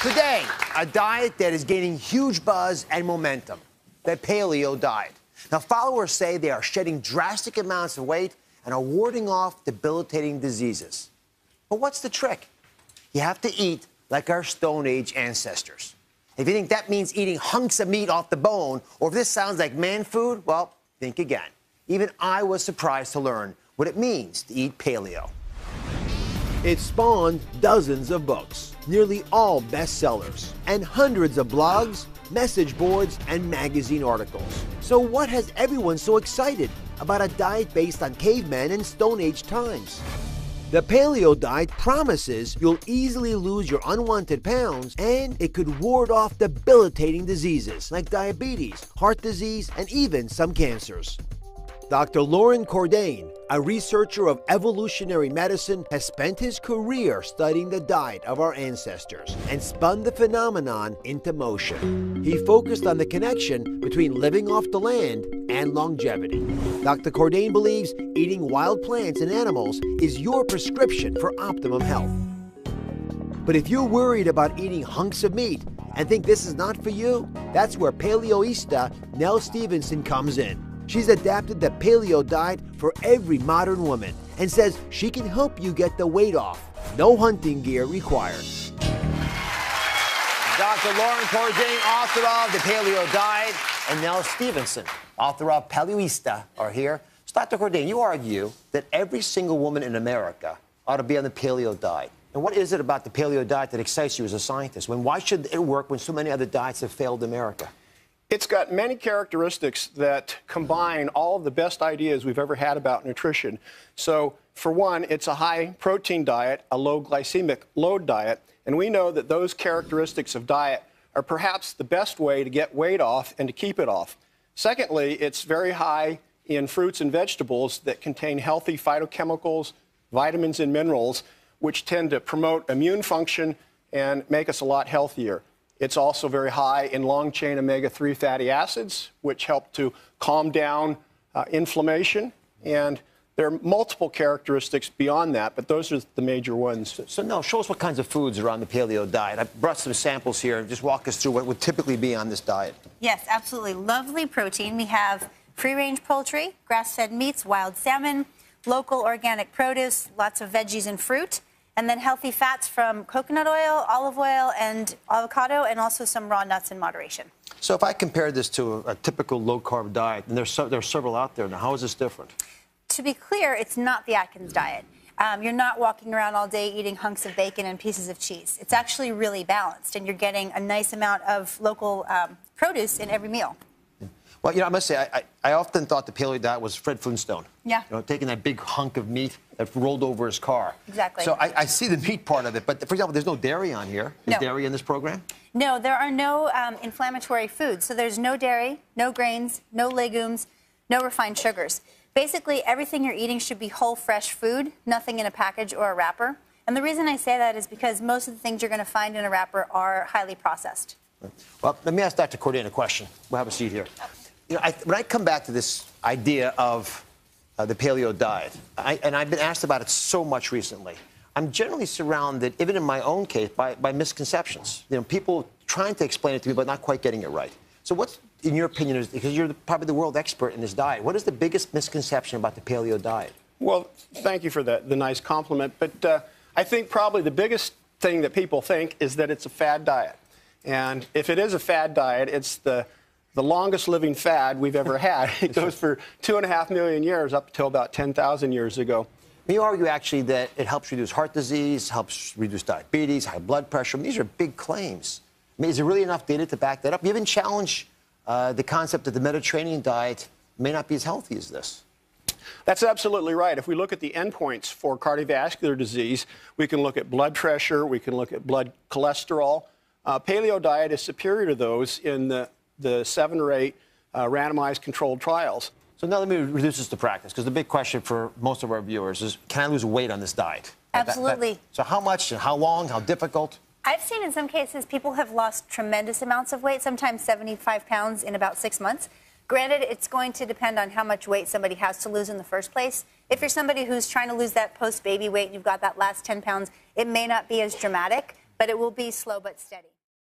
Today, a diet that is gaining huge buzz and momentum, the Paleo diet. Now, followers say they are shedding drastic amounts of weight and are warding off debilitating diseases. But what's the trick? You have to eat like our Stone Age ancestors. If you think that means eating hunks of meat off the bone, or if this sounds like man food, well, think again. Even I was surprised to learn what it means to eat paleo. It spawned dozens of books, nearly all bestsellers, and hundreds of blogs, message boards, and magazine articles. So what has everyone so excited about a diet based on cavemen and Stone Age times? The paleo diet promises you'll easily lose your unwanted pounds, and it could ward off debilitating diseases like diabetes, heart disease, and even some cancers. Dr. Loren Cordain, a researcher of evolutionary medicine, has spent his career studying the diet of our ancestors and spun the phenomenon into motion. He focused on the connection between living off the land and longevity. Dr. Cordain believes eating wild plants and animals is your prescription for optimum health. But if you're worried about eating hunks of meat and think this is not for you, that's where Paleoista Nell Stevenson comes in. She's adapted the paleo diet for every modern woman and says she can help you get the weight off. No hunting gear required. Dr. Loren Cordain, author of The Paleo Diet, and Nell Stevenson, author of Paleoista, are here. So, Dr. Cordain, you argue that every single woman in America ought to be on the paleo diet. And what is it about the paleo diet that excites you as a scientist? Why should it work when so many other diets have failed America? It's got many characteristics that combine all of the best ideas we've ever had about nutrition. So, for one, it's a high-protein diet, a low glycemic load diet, and we know that those characteristics of diet are perhaps the best way to get weight off and to keep it off. Secondly, it's very high in fruits and vegetables that contain healthy phytochemicals, vitamins, and minerals, which tend to promote immune function and make us a lot healthier. It's also very high in long-chain omega-3 fatty acids, which help to calm down inflammation. And there are multiple characteristics beyond that, but those are the major ones. So, Nell, show us what kinds of foods are on the paleo diet. I brought some samples here. Just walk us through what would typically be on this diet. Yes, absolutely. Lovely protein. We have free-range poultry, grass-fed meats, wild salmon, local organic produce, lots of veggies and fruit. And then healthy fats from coconut oil, olive oil, and avocado, and also some raw nuts in moderation. So if I compare this to a typical low-carb diet, and there are several out there now, how is this different? To be clear, it's not the Atkins diet. You're not walking around all day eating hunks of bacon and pieces of cheese. It's actually really balanced, and you're getting a nice amount of local produce in every meal. Well, I must say, I often thought the paleo diet was Fred Flintstone. Yeah. Taking that big hunk of meat that rolled over his car. Exactly. So I see the meat part of it, but for example, there's no dairy on here. Is No. dairy in this program? No, there are no inflammatory foods. So there's no dairy, no grains, no legumes, no refined sugars. Basically, everything you're eating should be whole, fresh food, nothing in a package or a wrapper. And the reason I say that is because most of the things you're going to find in a wrapper are highly processed. Well, let me ask Dr. Cordain a question. We'll have a seat here. When I come back to this idea of the paleo diet, and I've been asked about it so much recently, I'm generally surrounded, even in my own case, by misconceptions. People trying to explain it to me, but not quite getting it right. So what's, in your opinion, because you're probably the world expert in this diet, what is the biggest misconception about the paleo diet? Well, thank you for the nice compliment. But I think probably the biggest thing that people think is that it's a fad diet. And if it is a fad diet, it's the longest living fad we've ever had. It goes for 2.5 million years up until about 10,000 years ago. You argue actually that it helps reduce heart disease, helps reduce diabetes, high blood pressure. These are big claims. Is there really enough data to back that up? You even challenge the concept that the Mediterranean diet may not be as healthy as this. That's absolutely right. If we look at the endpoints for cardiovascular disease, we can look at blood pressure, we can look at blood cholesterol. Paleo diet is superior to those in the 7 or 8 randomized controlled trials. So now let me reduce this to practice, because the big question for most of our viewers is, can I lose weight on this diet? Absolutely. So how much, and how long, how difficult? I've seen in some cases people have lost tremendous amounts of weight, sometimes 75 pounds in about 6 months. Granted, it's going to depend on how much weight somebody has to lose in the first place. If you're somebody who's trying to lose that post-baby weight and you've got that last 10 pounds, it may not be as dramatic. but it will be slow but steady.